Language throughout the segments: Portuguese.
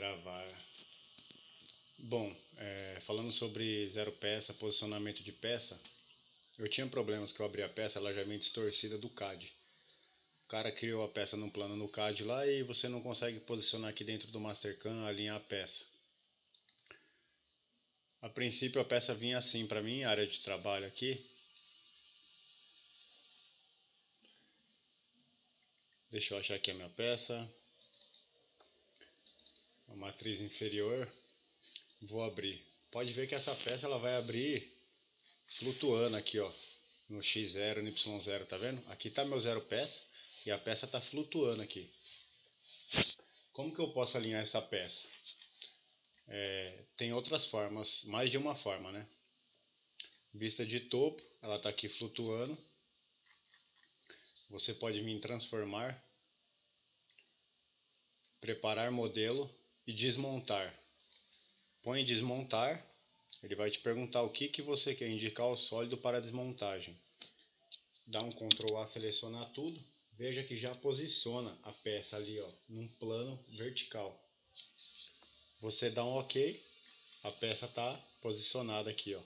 Gravar. Bom, falando sobre zero peça, posicionamento de peça, eu tinha problemas que eu abri a peça, ela já vem distorcida do CAD. O cara criou a peça num plano no CAD lá e você não consegue posicionar aqui dentro do Mastercam, alinhar a peça. A princípio a peça vinha assim para mim, área de trabalho aqui. Deixa eu achar aqui a minha peça. A matriz inferior. Vou abrir. Pode ver que essa peça ela vai abrir flutuando aqui, ó, no X0, no Y0, tá vendo? Aqui tá meu zero peça e a peça tá flutuando aqui. Como que eu posso alinhar essa peça? Tem outras formas, mais de uma forma, né? Vista de topo, ela tá aqui flutuando. Você pode vir transformar, preparar modelo e desmontar. Põe desmontar, ele vai te perguntar o que você quer, indicar o sólido para desmontagem. Dá um Ctrl A, selecionar tudo. Veja que já posiciona a peça ali, ó, num plano vertical. Você dá um OK, a peça está posicionada aqui, ó.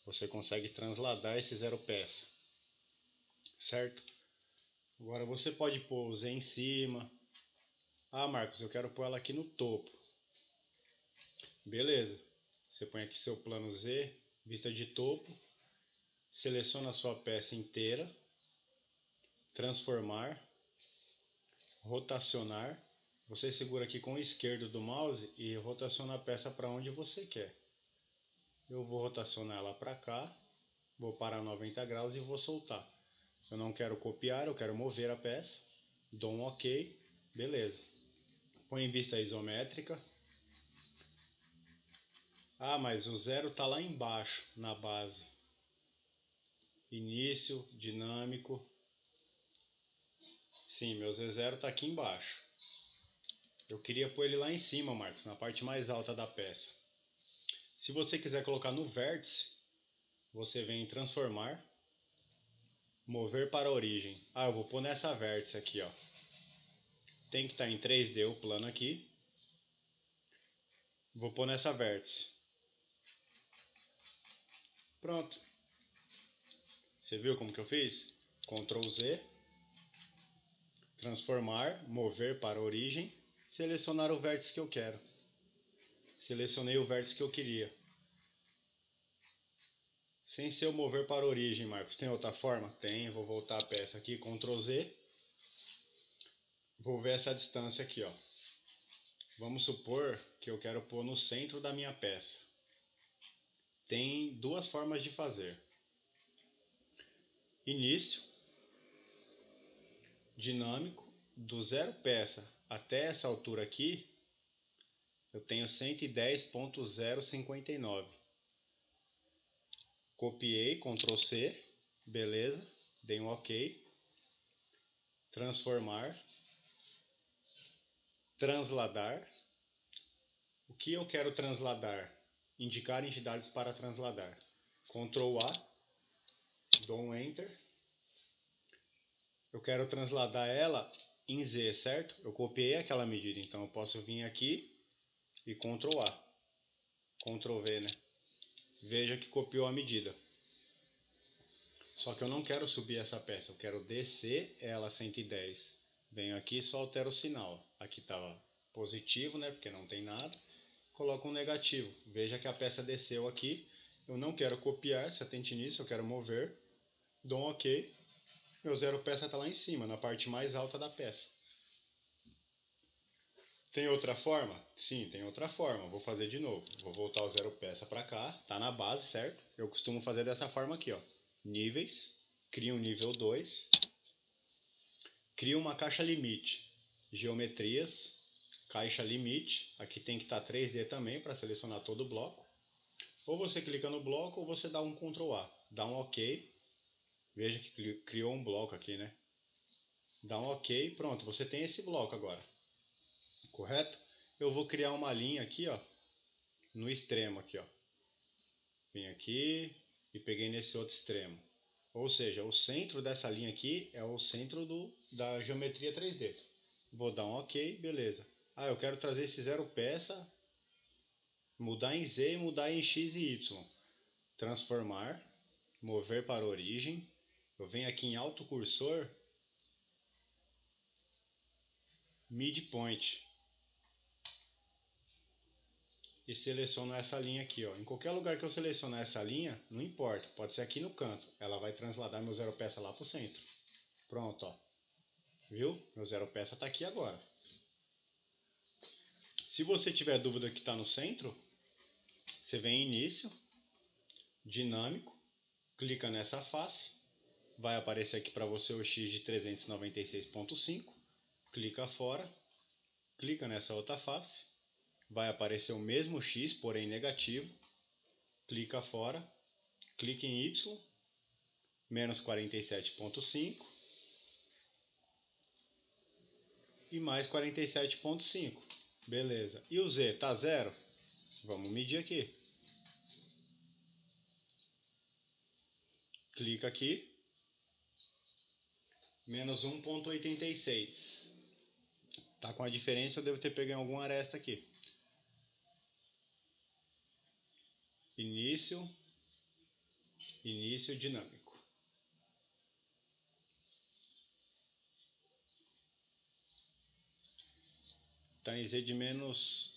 Você consegue transladar esse zero peça, certo? Agora você pode pôr o Z em cima. Ah, Marcos, eu quero pôr ela aqui no topo. Beleza. Você põe aqui seu plano Z, vista de topo. Seleciona a sua peça inteira. Transformar. Rotacionar. Você segura aqui com o esquerdo do mouse e rotaciona a peça para onde você quer. Eu vou rotacionar ela para cá. Vou parar 90 graus e vou soltar. Eu não quero copiar, eu quero mover a peça. Dou um OK. Beleza. Põe em vista isométrica. Ah, mas o zero está lá embaixo, na base. Início, dinâmico. Sim, meu Z0 está aqui embaixo. Eu queria pôr ele lá em cima, Marcos, na parte mais alta da peça. Se você quiser colocar no vértice, você vem em transformar, mover para a origem. Ah, eu vou pôr nessa vértice aqui, ó. Tem que estar em 3D o plano aqui. Vou pôr nessa vértice. Pronto. Você viu como que eu fiz? Ctrl Z, transformar, mover para a origem, selecionar o vértice que eu quero. Selecionei o vértice que eu queria. Sem ser o mover para a origem, Marcos. Tem outra forma? Tem. Vou voltar a peça aqui, Ctrl Z. Vou ver essa distância aqui, ó. Vamos supor que eu quero pôr no centro da minha peça. Tem duas formas de fazer. Início, dinâmico, do zero peça até essa altura aqui, eu tenho 110.059. Copiei, Ctrl C, beleza, dei um OK. Transformar, transladar. O que eu quero transladar? Indicar entidades para transladar. Ctrl A, dou um Enter. Eu quero transladar ela em Z, certo? Eu copiei aquela medida, então eu posso vir aqui e Ctrl A. Ctrl V, né? Veja que copiou a medida. Só que eu não quero subir essa peça, eu quero descer ela 110. Venho aqui e só altero o sinal. Aqui estava positivo, né? Porque não tem nada. Coloco um negativo. Veja que a peça desceu aqui. Eu não quero copiar, se atente nisso, eu quero mover. Dou um OK. Meu zero peça está lá em cima, na parte mais alta da peça. Tem outra forma? Sim, tem outra forma. Vou fazer de novo. Vou voltar o zero peça para cá. Tá na base, certo? Eu costumo fazer dessa forma aqui, ó. Níveis. Crio um nível 2. Crio uma caixa limite. Geometrias. Caixa limite. Aqui tem que estar 3D também para selecionar todo o bloco. Ou você clica no bloco ou você dá um Ctrl A. Dá um OK. Veja que criou um bloco aqui, né? Dá um OK. Pronto, você tem esse bloco agora. Correto? Eu vou criar uma linha aqui, ó, no extremo aqui, ó. Vim aqui e peguei nesse outro extremo. Ou seja, o centro dessa linha aqui é o centro da geometria 3D. Vou dar um OK, beleza. eu quero trazer esse 0 peça, mudar em Z e mudar em X e Y. Transformar, mover para origem. Eu venho aqui em alto cursor, midpoint. E seleciono essa linha aqui, ó. Em qualquer lugar que eu selecionar essa linha, não importa, pode ser aqui no canto. Ela vai transladar meu 0 peça lá para o centro. Pronto, ó. Viu? Meu 0 peça está aqui agora. Se você tiver dúvida que está no centro, você vem em início, dinâmico, clica nessa face, vai aparecer aqui para você o X de 396.5, clica fora, clica nessa outra face, vai aparecer o mesmo X, porém negativo, clica fora, clica em Y, menos 47.5 e mais 47.5. Beleza. E o Z tá 0? Vamos medir aqui. Clica aqui. Menos 1.86. Tá com a diferença, eu devo ter pegado alguma aresta aqui. Início. Início dinâmico. Tá em Z de menos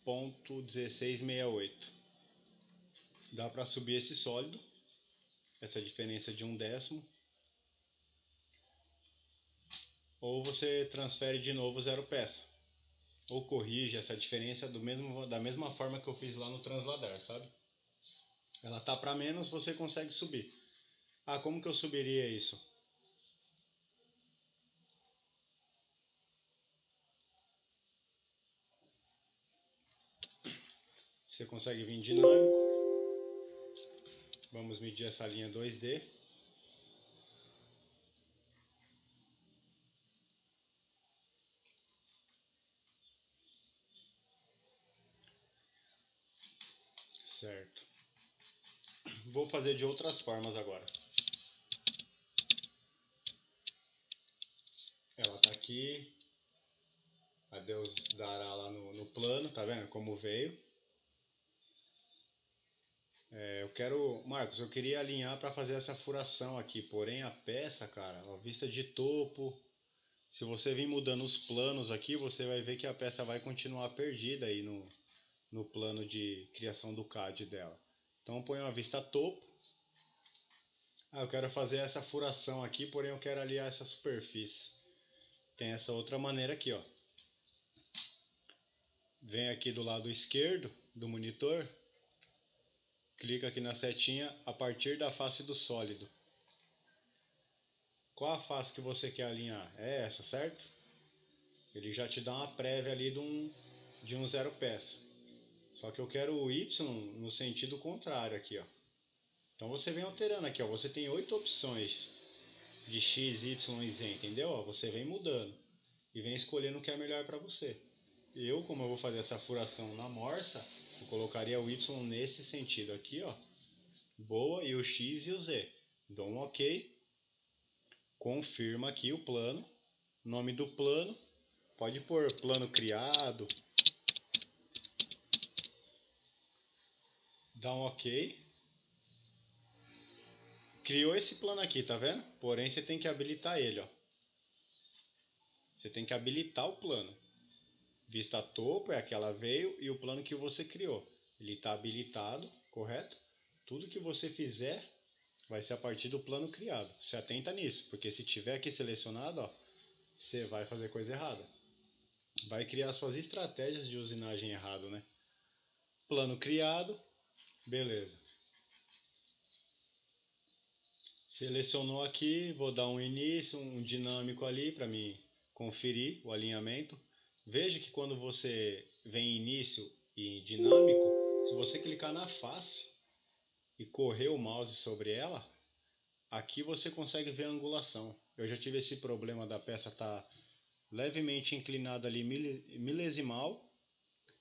0.1668. Dá para subir esse sólido. Essa diferença de 1/10. Ou você transfere de novo 0 peça. Ou corrige essa diferença da mesma forma que eu fiz lá no transladar, sabe? Ela tá para menos, você consegue subir. Como que eu subiria isso? Você consegue vir dinâmico. Vamos medir essa linha 2D. Certo. Vou fazer de outras formas agora. Ela tá aqui. A Deus dará lá no plano, tá vendo como veio? Marcos, eu queria alinhar para fazer essa furação aqui, porém a peça, cara, a vista de topo, se você vir mudando os planos aqui, você vai ver que a peça vai continuar perdida aí no plano de criação do CAD dela. Então eu ponho a vista topo. Eu quero fazer essa furação aqui, porém eu quero aliar essa superfície. Tem essa outra maneira aqui, ó. Vem aqui do lado esquerdo do monitor, clica aqui na setinha a partir da face do sólido. Qual a face que você quer alinhar? É essa, certo? Ele já te dá uma prévia ali de um 0 peça. Só que eu quero o Y no sentido contrário aqui, ó. Então você vem alterando aqui, ó. Você tem 8 opções de X, Y e Z, entendeu? Você vem mudando e vem escolhendo o que é melhor para você. Como eu vou fazer essa furação na morsa, eu colocaria o Y nesse sentido aqui, ó. Boa, e o X e o Z. Dou um OK. Confirma aqui o plano. Nome do plano. Pode pôr plano criado. Dá um OK. Criou esse plano aqui, tá vendo? Porém, você tem que habilitar ele, ó. Você tem que habilitar o plano. Vista topo é a que ela veio e o plano que você criou. Ele está habilitado, correto? Tudo que você fizer vai ser a partir do plano criado. Se atenta nisso, porque se tiver aqui selecionado, ó, você vai fazer coisa errada. Vai criar suas estratégias de usinagem errado, né? Plano criado, beleza. Selecionou aqui, vou dar um início, um dinâmico ali para me conferir o alinhamento. Veja que quando você vem início e dinâmico, se você clicar na face e correr o mouse sobre ela, aqui você consegue ver a angulação. Eu já tive esse problema da peça estar levemente inclinada ali milesimal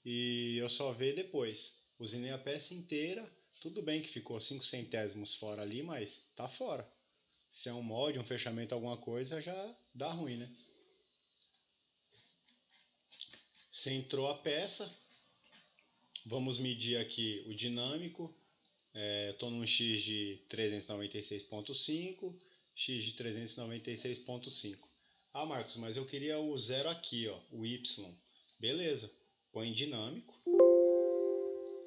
e eu só vi depois. Usinei a peça inteira, tudo bem que ficou 5 centésimos fora ali, mas tá fora. Se é um molde, um fechamento, alguma coisa, já dá ruim, né? Centrou a peça. Vamos medir aqui o dinâmico. Estou num X de 396.5, X de 396.5. Ah, Marcos, mas eu queria o zero aqui, ó, o Y. Beleza, põe dinâmico.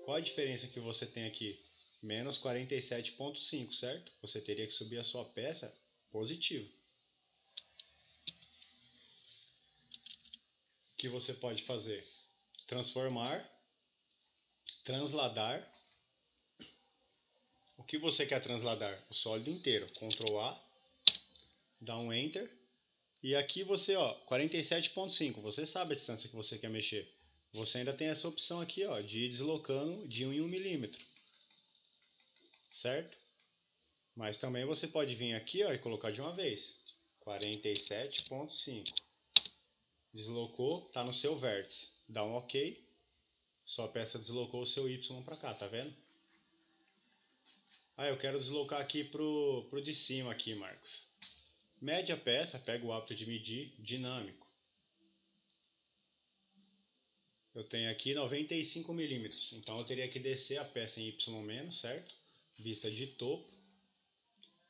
Qual a diferença que você tem aqui? Menos 47.5, certo? Você teria que subir a sua peça positivo. O que você pode fazer? Transformar, transladar. O que você quer transladar? O sólido inteiro. Ctrl A, dá um Enter. E aqui você, ó, 47.5, você sabe a distância que você quer mexer. Você ainda tem essa opção aqui, ó, de ir deslocando de 1 em 1 milímetro. Certo? Mas também você pode vir aqui, ó, e colocar de uma vez. 47.5. Deslocou, tá no seu vértice. Dá um OK. Sua peça deslocou o seu Y para cá, tá vendo? Ah, eu quero deslocar aqui pro de cima aqui, Marcos. Mede a peça, pega o hábito de medir, dinâmico. Eu tenho aqui 95 milímetros, então eu teria que descer a peça em Y-, certo? Vista de topo,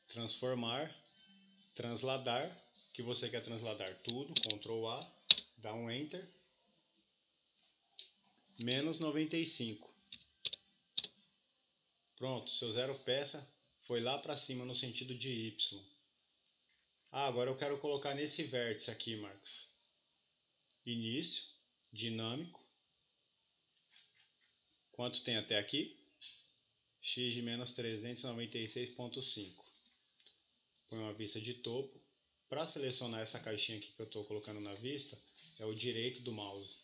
transformar, transladar, que você quer transladar tudo, Ctrl A, dá um Enter, menos 95. Pronto, seu zero peça foi lá para cima no sentido de Y. Ah, agora eu quero colocar nesse vértice aqui, Marcos. Início, dinâmico. Quanto tem até aqui? X de menos 396.5. Põe uma vista de topo. Para selecionar essa caixinha aqui que eu estou colocando na vista, é o direito do mouse.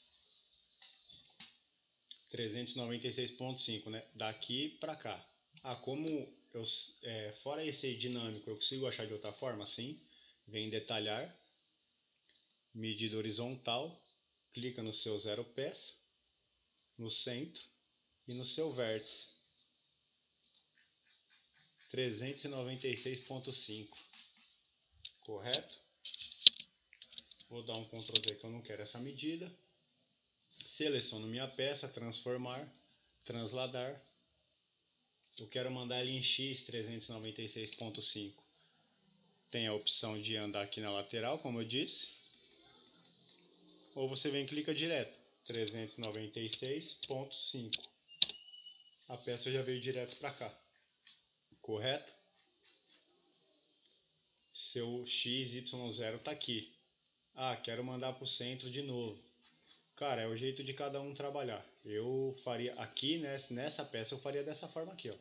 396.5, né? Daqui para cá. Ah, como eu, fora esse dinâmico, eu consigo achar de outra forma? Sim. Vem em detalhar, medida horizontal, clica no seu zero peça, no centro e no seu vértice. 396.5. Correto? Vou dar um Ctrl Z que eu não quero essa medida. Seleciono minha peça, transformar, transladar. Eu quero mandar ele em X 396.5. Tem a opção de andar aqui na lateral, como eu disse. Ou você vem e clica direto. 396.5. A peça já veio direto para cá. Correto? Seu XY0 está aqui. Ah, quero mandar para o centro de novo. Cara, é o jeito de cada um trabalhar. Eu faria aqui, nessa peça, eu faria dessa forma aqui, ó.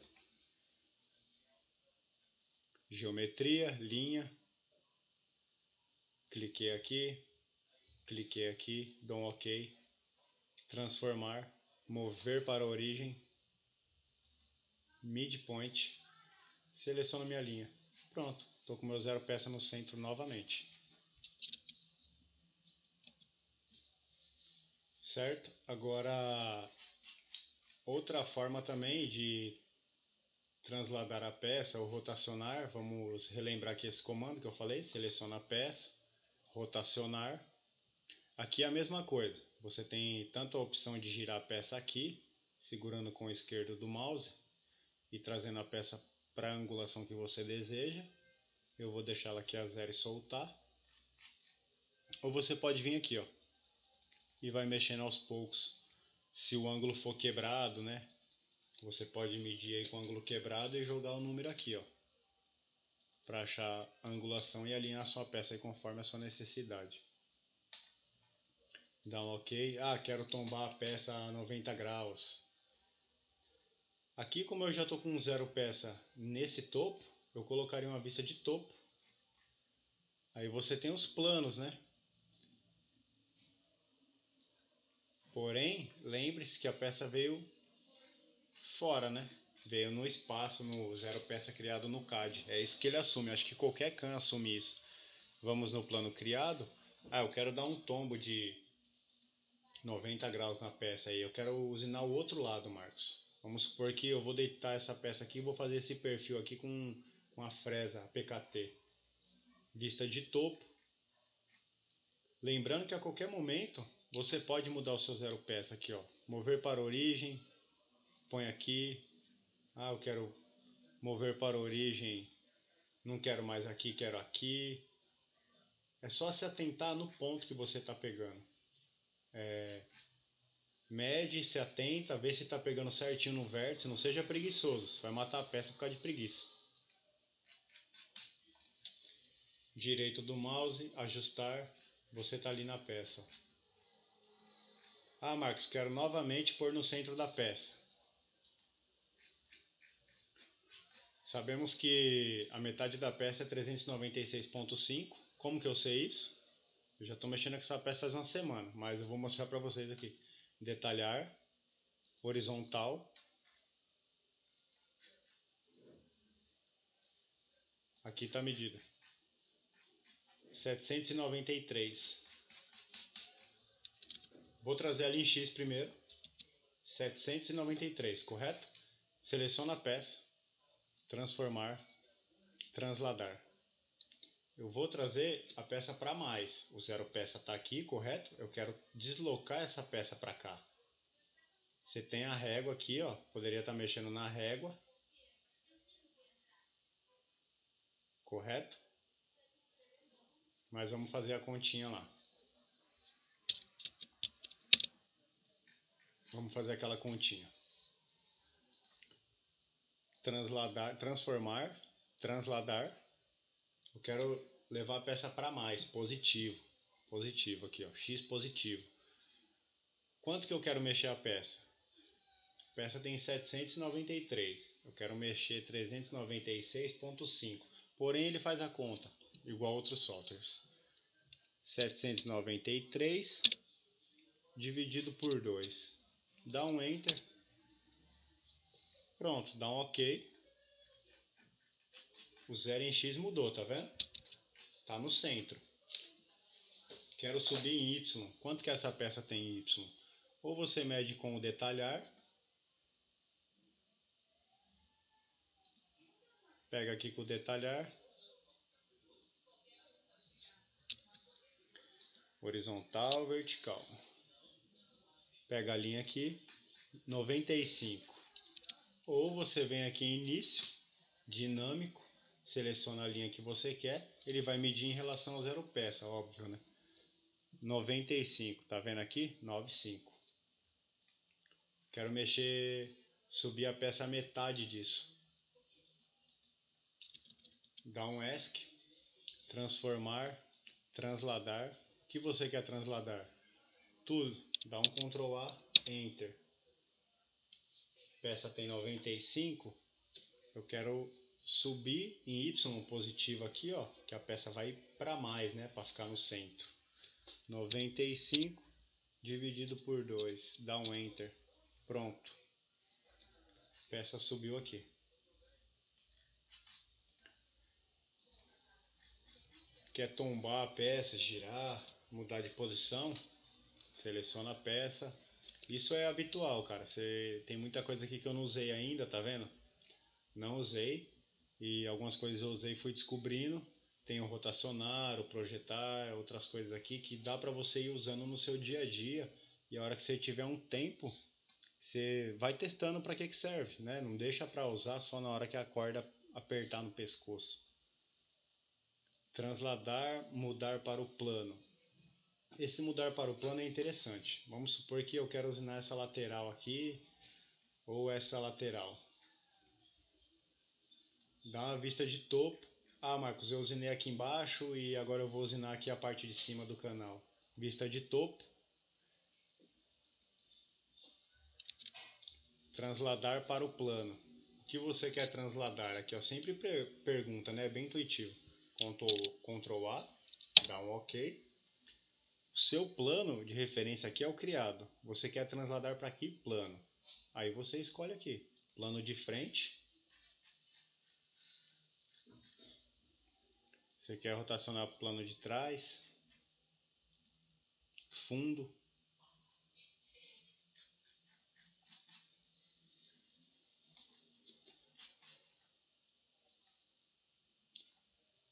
Geometria, linha. Cliquei aqui, dou um OK. Transformar, mover para a origem. Midpoint. Seleciono minha linha. Pronto, estou com meu zero peça no centro novamente. Certo? Agora, outra forma também de transladar a peça ou rotacionar, vamos relembrar aqui esse comando que eu falei, seleciona a peça, rotacionar. Aqui é a mesma coisa, você tem tanto a opção de girar a peça aqui, segurando com o esquerdo do mouse e trazendo a peça para a angulação que você deseja. Eu vou deixá-la aqui a zero e soltar. Ou você pode vir aqui, ó, e vai mexendo aos poucos. Se o ângulo for quebrado, né? Você pode medir aí com o ângulo quebrado e jogar o número aqui, ó, para achar a angulação e alinhar a sua peça aí conforme a sua necessidade. Dá um OK. Ah, quero tombar a peça a 90 graus. Aqui, como eu já estou com zero peça nesse topo, eu colocaria uma vista de topo. Aí você tem os planos, né? Porém, lembre-se que a peça veio fora, né? Veio no espaço, no zero peça criado no CAD. É isso que ele assume. Acho que qualquer CAM assume isso. Vamos no plano criado. Ah, eu quero dar um tombo de 90 graus na peça aí. Eu quero usinar o outro lado, Marcos. Vamos supor que eu vou deitar essa peça aqui e vou fazer esse perfil aqui com a fresa, a PKT. Vista de topo. Lembrando que a qualquer momento você pode mudar o seu zero peça aqui, ó. Mover para origem, põe aqui. Ah, eu quero mover para origem, não quero mais aqui, quero aqui. É só se atentar no ponto que você está pegando. Mede, se atenta, vê se está pegando certinho no vértice. Não seja preguiçoso, você vai matar a peça por causa de preguiça. Direito do mouse, ajustar, você está ali na peça. Ah, Marcos, quero novamente pôr no centro da peça. Sabemos que a metade da peça é 396,5. Como que eu sei isso? Eu já estou mexendo com essa peça faz uma semana, mas eu vou mostrar para vocês aqui. Detalhar, horizontal. Aqui está a medida. 793. Vou trazer a linha X primeiro. 793, correto? Seleciona a peça, transformar, transladar. Eu vou trazer a peça para mais. O zero peça está aqui, correto? Eu quero deslocar essa peça para cá. Você tem a régua aqui, ó. Poderia estar mexendo na régua. Correto? Mas vamos fazer a continha lá. Vamos fazer aquela continha. Transladar, transformar, transladar. Eu quero levar a peça para mais, positivo. Positivo aqui, ó, X positivo. Quanto que eu quero mexer a peça? A peça tem 793. Eu quero mexer 396,5. Porém, ele faz a conta, igual a outros softwares. 793 dividido por 2. Dá um Enter. Pronto, dá um OK. O zero em X mudou, tá vendo? Tá no centro. Quero subir em Y. Quanto que essa peça tem em Y? Ou você mede com o detalhar. Pega aqui com o detalhar. Horizontal, vertical. Pega a linha aqui. 95. Ou você vem aqui em início, dinâmico. Seleciona a linha que você quer. Ele vai medir em relação ao zero peça, óbvio, né? 95. Tá vendo aqui? 95. Quero mexer, subir a peça a metade disso. Dá um ESC, transformar, transladar. O que você quer transladar? Tudo. Dá um Ctrl A, Enter. Peça tem 95. Eu quero subir em Y positivo aqui, ó, que a peça vai para mais, né, para ficar no centro. 95 dividido por 2. Dá um Enter. Pronto. Peça subiu aqui. Quer tombar a peça, girar, mudar de posição? Seleciona a peça. Isso é habitual, cara. Tem muita coisa aqui que eu não usei ainda, tá vendo? Não usei. E algumas coisas eu usei e fui descobrindo. Tem o rotacionar, o projetar, outras coisas aqui que dá para você ir usando no seu dia a dia. E a hora que você tiver um tempo, você vai testando para que serve, né? Não deixa para usar só na hora que a corda apertar no pescoço. Transladar, mudar para o plano. Esse mudar para o plano é interessante. Vamos supor que eu quero usinar essa lateral aqui ou essa lateral. Dá uma vista de topo. Ah, Marcos, eu usinei aqui embaixo e agora eu vou usinar aqui a parte de cima do canal. Vista de topo. Transladar para o plano. O que você quer transladar? Aqui, ó, sempre pergunta, né? É bem intuitivo. Ctrl A, dá um OK. O seu plano de referência aqui é o criado. Você quer transladar para que plano? Aí você escolhe aqui. Plano de frente. Você quer rotacionar para o plano de trás. Fundo.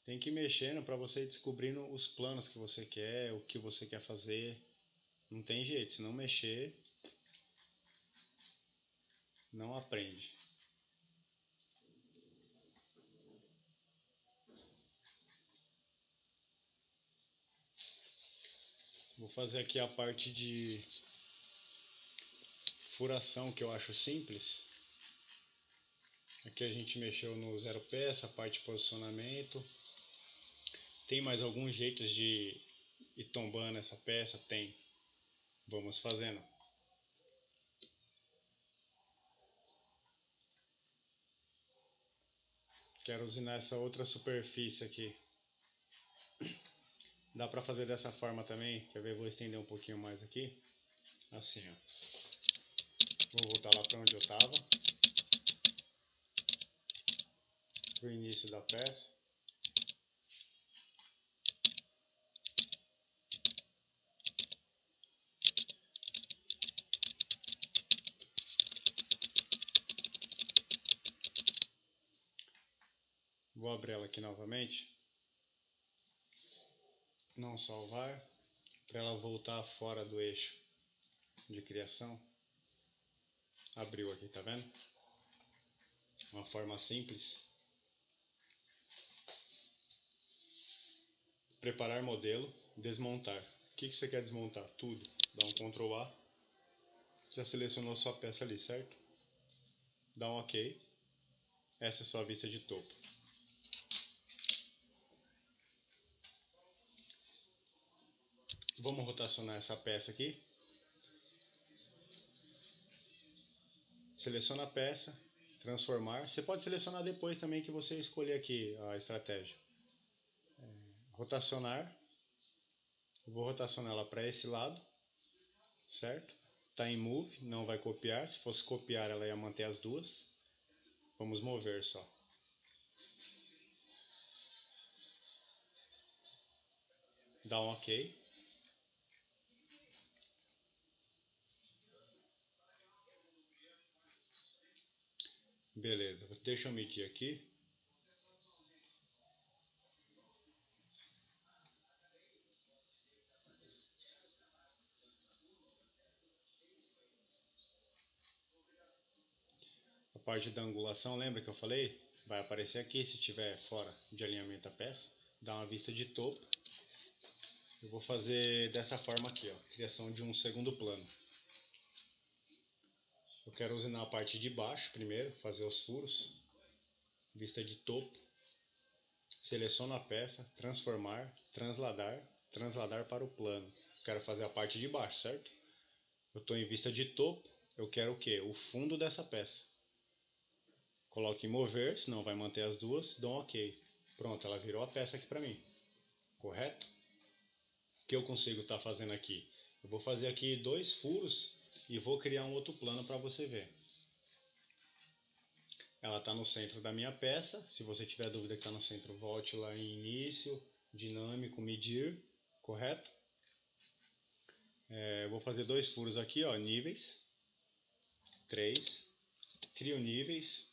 Tem que ir mexendo para você ir descobrindo os planos que você quer, o que você quer fazer. Não tem jeito, se não mexer, não aprende. Vou fazer aqui a parte de furação, que eu acho simples. Aqui a gente mexeu no zero peça, a parte de posicionamento. Tem mais alguns jeitos de ir tombando essa peça? Tem. Vamos fazendo. Quero usinar essa outra superfície aqui. Dá pra fazer dessa forma também. Quer ver? Vou estender um pouquinho mais aqui. Assim, ó. Vou voltar lá para onde eu estava. Pro início da peça. Vou abrir ela aqui novamente. Não salvar. Para ela voltar fora do eixo de criação. Abriu aqui, tá vendo? Uma forma simples. Preparar modelo, desmontar. O que você quer desmontar? Tudo. Dá um Ctrl A. Já selecionou sua peça ali, certo? Dá um OK. Essa é a sua vista de topo. Vamos rotacionar essa peça aqui. Seleciona a peça, transformar. Você pode selecionar depois também que você escolher aqui a estratégia. Rotacionar. Eu vou rotacionar ela para esse lado, certo? Está em Move, não vai copiar. Se fosse copiar, ela ia manter as duas. Vamos mover só. Dá um OK. Beleza, deixa eu medir aqui. A parte da angulação, lembra que eu falei? Vai aparecer aqui se estiver fora de alinhamento a peça. Dá uma vista de topo. Eu vou fazer dessa forma aqui, ó, criação de um segundo plano. Eu quero usinar a parte de baixo primeiro, fazer os furos. Vista de topo. Seleciono a peça, transformar, transladar para o plano. Quero fazer a parte de baixo, certo? Eu estou em vista de topo, eu quero o quê? O fundo dessa peça. Coloco em mover, senão vai manter as duas, dou um OK. Pronto, ela virou a peça aqui para mim. Correto? O que eu consigo estar fazendo aqui? Eu vou fazer aqui 2 furos e vou criar um outro plano para você ver. Ela está no centro da minha peça. Se você tiver dúvida que está no centro, volte lá em início, dinâmico, medir, correto? Eu vou fazer 2 furos aqui, ó, níveis, 3, crio níveis,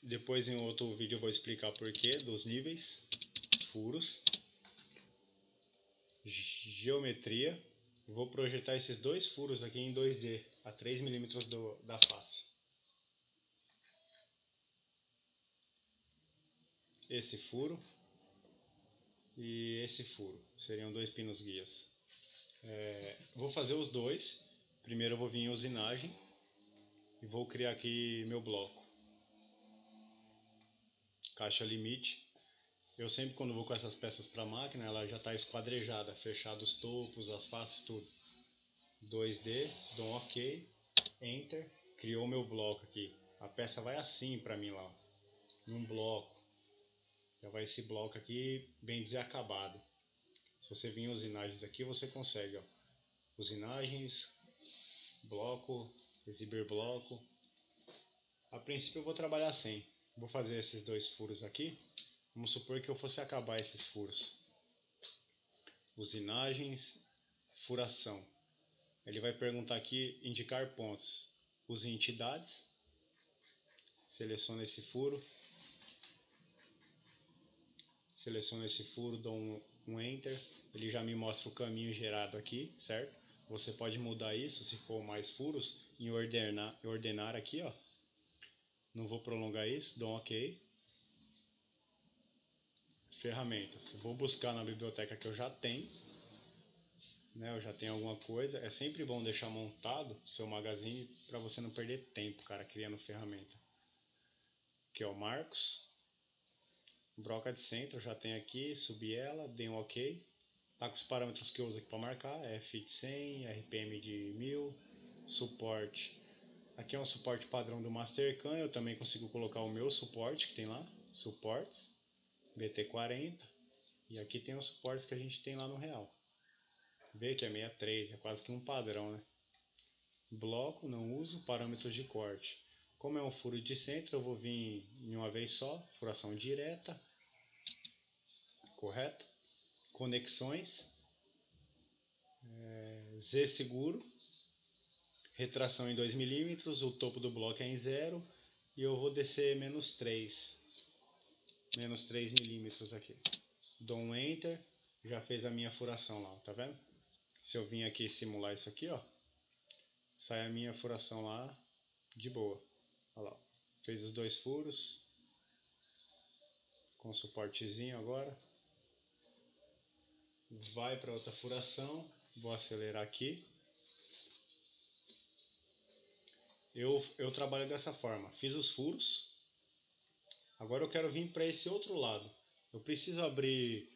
depois em outro vídeo eu vou explicar o porquê dos níveis, furos, geometria, vou projetar esses 2 furos aqui em 2D, a 3 mm da face. Esse furo e esse furo, seriam 2 pinos guias. Vou fazer os dois. Primeiro eu vou vir em usinagem e vou criar aqui meu bloco. Caixa limite. Eu sempre quando vou com essas peças para a máquina, ela já está esquadrejada, fechado os topos, as faces, tudo. 2D, dou um OK, Enter, criou meu bloco aqui. A peça vai assim para mim lá, num bloco. Já vai esse bloco aqui, bem dizer, acabado. Se você vir em usinagens aqui, você consegue, ó. Usinagens, bloco, exibir bloco. A princípio eu vou trabalhar sem. Vou fazer esses 2 furos aqui. Vamos supor que eu fosse acabar esses furos. Usinagens, furação. Ele vai perguntar aqui, indicar pontos. Use entidades. Seleciono esse furo. Seleciono esse furo, dou um Enter. Ele já me mostra o caminho gerado aqui, certo? Você pode mudar isso, se for mais furos, em ordenar aqui, ó. Não vou prolongar isso, dou um OK. Ferramentas. Vou buscar na biblioteca que eu já tenho. Né, eu já tenho alguma coisa. É sempre bom deixar montado seu magazine para você não perder tempo, cara, criando ferramenta. Aqui, ó, Marcos. Broca de centro, já tenho aqui. Subi ela, dei um OK. Tá com os parâmetros que eu uso aqui para marcar. F de 100, RPM de 1000. Suporte. Aqui é um suporte padrão do Mastercam. Eu também consigo colocar o meu suporte que tem lá. Suportes. BT40. E aqui tem os suportes que a gente tem lá no real. Vê que é 63, é quase que um padrão, né? Bloco, não uso, parâmetros de corte. Como é um furo de centro, eu vou vir em uma vez só, furação direta, correto? Conexões, Z seguro, retração em 2 mm, o topo do bloco é em 0 e eu vou descer menos 3 mm aqui. Dou um Enter, já fez a minha furação lá, tá vendo? Se eu vim aqui simular isso aqui, ó, sai a minha furação lá de boa. Olha lá, fez os 2 furos, com suportezinho agora. Vai para outra furação, vou acelerar aqui. Eu trabalho dessa forma, fiz os furos, agora eu quero vir para esse outro lado. Eu preciso abrir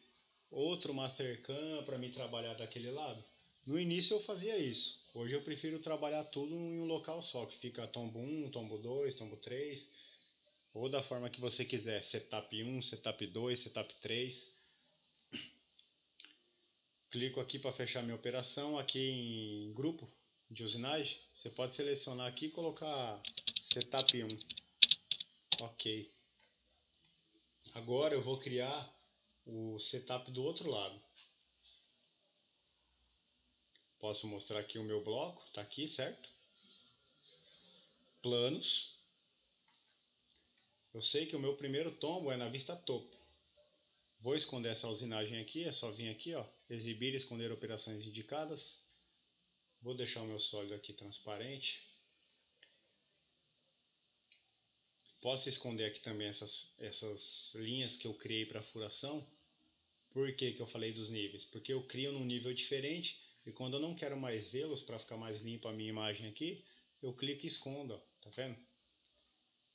outro Mastercam para me trabalhar daquele lado? No início eu fazia isso, hoje eu prefiro trabalhar tudo em um local só, que fica tombo 1, tombo 2, tombo 3, ou da forma que você quiser, setup 1, setup 2, setup 3. Clico aqui para fechar minha operação, aqui em grupo de usinagem, você pode selecionar aqui e colocar setup 1. Ok. Agora eu vou criar o setup do outro lado. Posso mostrar aqui o meu bloco, tá aqui, certo? Planos. Eu sei que o meu primeiro tombo é na vista topo. Vou esconder essa usinagem aqui, é só vir aqui, ó, exibir e esconder operações indicadas. Vou deixar o meu sólido aqui transparente. Posso esconder aqui também essas linhas que eu criei para furação. Por que eu falei dos níveis? Porque eu crio num nível diferente e quando eu não quero mais vê-los, para ficar mais limpa a minha imagem aqui, eu clico e escondo, ó, tá vendo?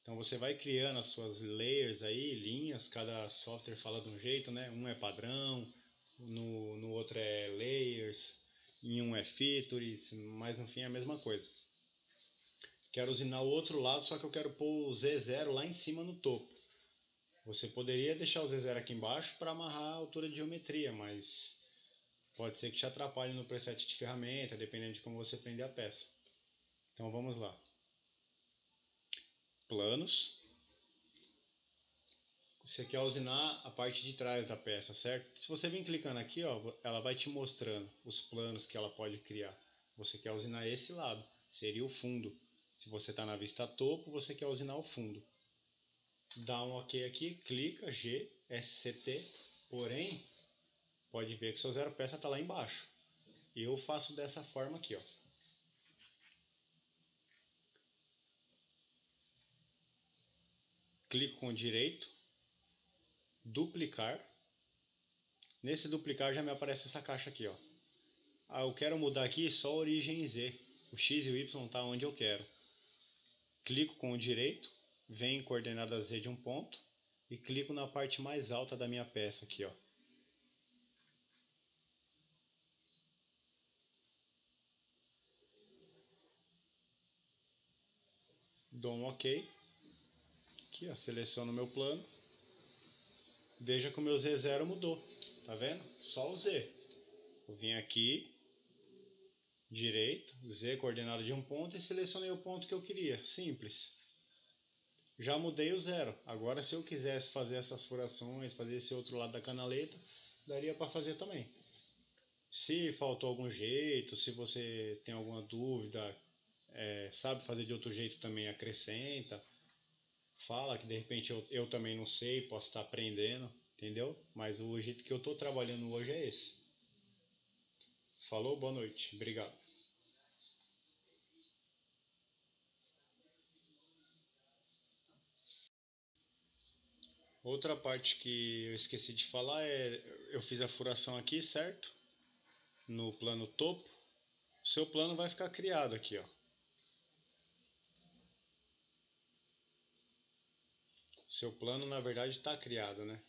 Então você vai criando as suas layers aí, linhas, cada software fala de um jeito, né? Um é padrão, no outro é layers, em um é features, mas no fim é a mesma coisa. Quero usinar o outro lado, só que eu quero pôr o Z0 lá em cima no topo. Você poderia deixar o Z0 aqui embaixo para amarrar a altura de geometria, mas pode ser que te atrapalhe no preset de ferramenta, dependendo de como você prender a peça. Então vamos lá. Planos. Você quer usinar a parte de trás da peça, certo? Se você vir clicando aqui, ó, ela vai te mostrando os planos que ela pode criar. Você quer usinar esse lado, seria o fundo. Se você está na vista topo, você quer usinar o fundo. Dá um OK aqui, clica, G, SCT, porém, pode ver que seu zero peça está lá embaixo. Eu faço dessa forma aqui, ó. Clico com o direito, duplicar. Nesse duplicar já me aparece essa caixa aqui, ó. Ah, eu quero mudar aqui só a origem Z. O X e o Y está onde eu quero. Clico com o direito, venho em coordenada Z de um ponto e clico na parte mais alta da minha peça aqui, ó. Dou um OK. Aqui, ó, seleciono o meu plano. Veja que o meu Z0 mudou. Tá vendo? Só o Z. Eu vim aqui, direito, Z coordenada de um ponto e selecionei o ponto que eu queria. Simples. Já mudei o zero. Agora se eu quisesse fazer essas furações, fazer esse outro lado da canaleta, daria para fazer também. Se faltou algum jeito, se você tem alguma dúvida, sabe fazer de outro jeito também, acrescenta. Fala que de repente eu também não sei, posso estar aprendendo, entendeu? Mas o jeito que eu estou trabalhando hoje é esse. Falou, boa noite, obrigado. Outra parte que eu esqueci de falar é, eu fiz a furação aqui, certo? No plano topo. O seu plano vai ficar criado aqui, ó. Seu plano, na verdade, está criado, né?